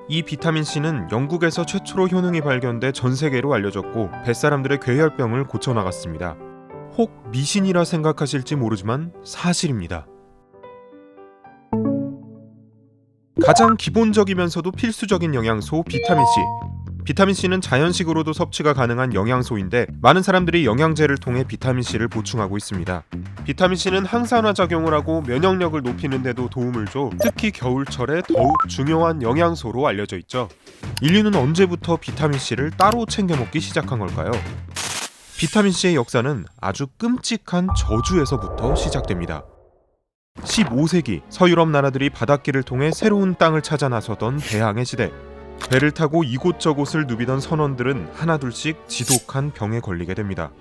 이 비타민C는 영국에서 최초로 효능이 발견돼 전 세계로 알려졌고 뱃사람들의 괴혈병을 고쳐나갔습니다. 혹 미신이라 생각하실지 모르지만 사실입니다. 가장 기본적이면서도 필수적인 영양소 비타민C. 비타민C는 자연식으로도 섭취가 가능한 영양소인데 많은 사람들이 영양제를 통해 비타민C를 보충하고 있습니다. 비타민C는 항산화 작용을 하고 면역력을 높이는 데도 도움을 줘 특히 겨울철에 더욱 중요한 영양소로 알려져 있죠. 인류는 언제부터 비타민C를 따로 챙겨 먹기 시작한 걸까요? 비타민C의 역사는 아주 끔찍한 저주에서부터 시작됩니다. 15세기 서유럽 나라들이 바닷길을 통해 새로운 땅을 찾아 나서던 대항해 시대. 배를 타고 이곳저곳을 누비던 선원들은 하나둘씩 지독한 병에 걸리게 됩니다.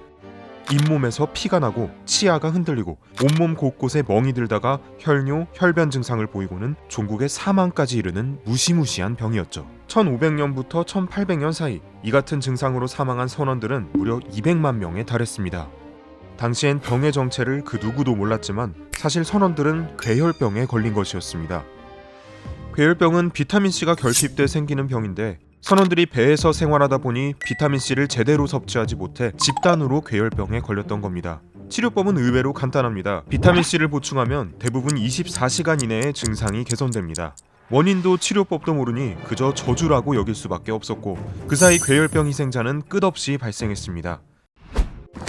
잇몸에서 피가 나고 치아가 흔들리고 온몸 곳곳에 멍이 들다가 혈뇨, 혈변 증상을 보이고는 종국의 사망까지 이르는 무시무시한 병이었죠. 1500년부터 1800년 사이 이 같은 증상으로 사망한 선원들은 무려 200만 명에 달했습니다. 당시엔 병의 정체를 그 누구도 몰랐지만 사실 선원들은 괴혈병에 걸린 것이었습니다. 괴혈병은 비타민C가 결핍돼 생기는 병인데 선원들이 배에서 생활하다 보니 비타민C를 제대로 섭취하지 못해 집단으로 괴혈병에 걸렸던 겁니다. 치료법은 의외로 간단합니다. 비타민C를 보충하면 대부분 24시간 이내에 증상이 개선됩니다. 원인도 치료법도 모르니 그저 저주라고 여길 수밖에 없었고 그 사이 괴혈병 희생자는 끝없이 발생했습니다.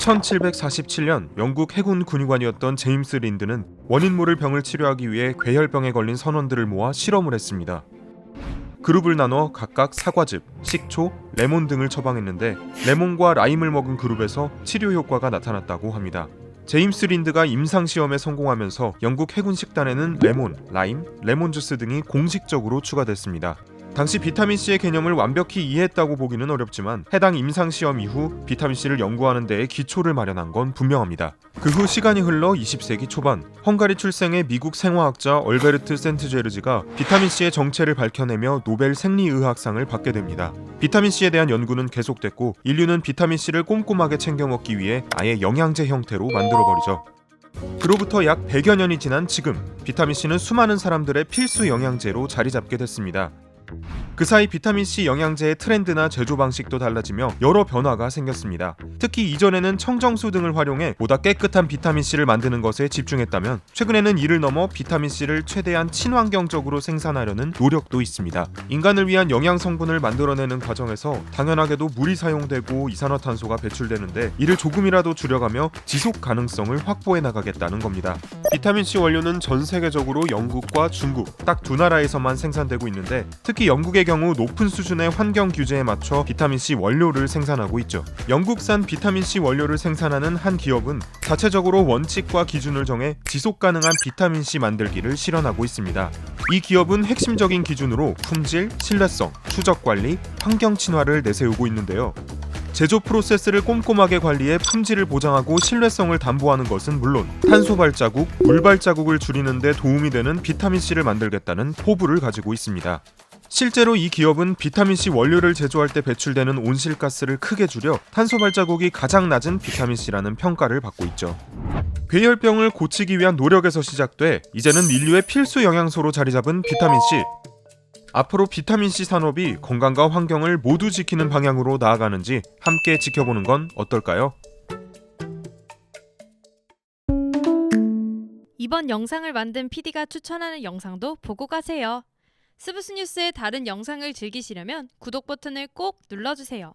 1747년 영국 해군 군의관이었던 제임스 린드는 원인 모를 병을 치료하기 위해 괴혈병에 걸린 선원들을 모아 실험을 했습니다. 그룹을 나눠 각각 사과즙, 식초, 레몬 등을 처방했는데 레몬과 라임을 먹은 그룹에서 치료 효과가 나타났다고 합니다. 제임스 린드가 임상시험에 성공하면서 영국 해군 식단에는 레몬, 라임, 레몬 주스 등이 공식적으로 추가됐습니다. 당시 비타민C의 개념을 완벽히 이해했다고 보기는 어렵지만 해당 임상시험 이후 비타민C를 연구하는 데에 기초를 마련한 건 분명합니다. 그 후 시간이 흘러 20세기 초반 헝가리 출생의 미국 생화학자 얼베르트 센트제르지가 비타민C의 정체를 밝혀내며 노벨 생리의학상을 받게 됩니다. 비타민C에 대한 연구는 계속됐고 인류는 비타민C를 꼼꼼하게 챙겨 먹기 위해 아예 영양제 형태로 만들어버리죠. 그로부터 약 100여 년이 지난 지금 비타민C는 수많은 사람들의 필수 영양제로 자리 잡게 됐습니다. 그 사이 비타민C 영양제의 트렌드나 제조 방식도 달라지며 여러 변화가 생겼습니다. 특히 이전에는 청정수 등을 활용해 보다 깨끗한 비타민C를 만드는 것에 집중했다면 최근에는 이를 넘어 비타민C를 최대한 친환경적으로 생산하려는 노력도 있습니다. 인간을 위한 영양 성분을 만들어내는 과정에서 당연하게도 물이 사용되고 이산화탄소가 배출되는데 이를 조금이라도 줄여가며 지속 가능성을 확보해 나가겠다는 겁니다. 비타민C 원료는 전 세계적으로 영국과 중국 딱 두 나라에서만 생산되고 있는데 특히 영국의 경우 높은 수준의 환경 규제에 맞춰 비타민C 원료를 생산하고 있죠. 영국산 비타민C 원료를 생산하는 한 기업은 자체적으로 원칙과 기준을 정해 지속 가능한 비타민C 만들기를 실현하고 있습니다. 이 기업은 핵심적인 기준으로 품질, 신뢰성, 추적 관리, 환경 친화를 내세우고 있는데요. 제조 프로세스를 꼼꼼하게 관리해 품질을 보장하고 신뢰성을 담보하는 것은 물론 탄소 발자국, 물 발자국을 줄이는 데 도움이 되는 비타민C를 만들겠다는 포부를 가지고 있습니다. 실제로 이 기업은 비타민C 원료를 제조할 때 배출되는 온실가스를 크게 줄여 탄소 발자국이 가장 낮은 비타민C라는 평가를 받고 있죠. 괴혈병을 고치기 위한 노력에서 시작돼 이제는 인류의 필수 영양소로 자리 잡은 비타민C. 앞으로 비타민C 산업이 건강과 환경을 모두 지키는 방향으로 나아가는지 함께 지켜보는 건 어떨까요? 이번 영상을 만든 PD가 추천하는 영상도 보고 가세요. 스브스 뉴스의 다른 영상을 즐기시려면 구독 버튼을 꼭 눌러주세요.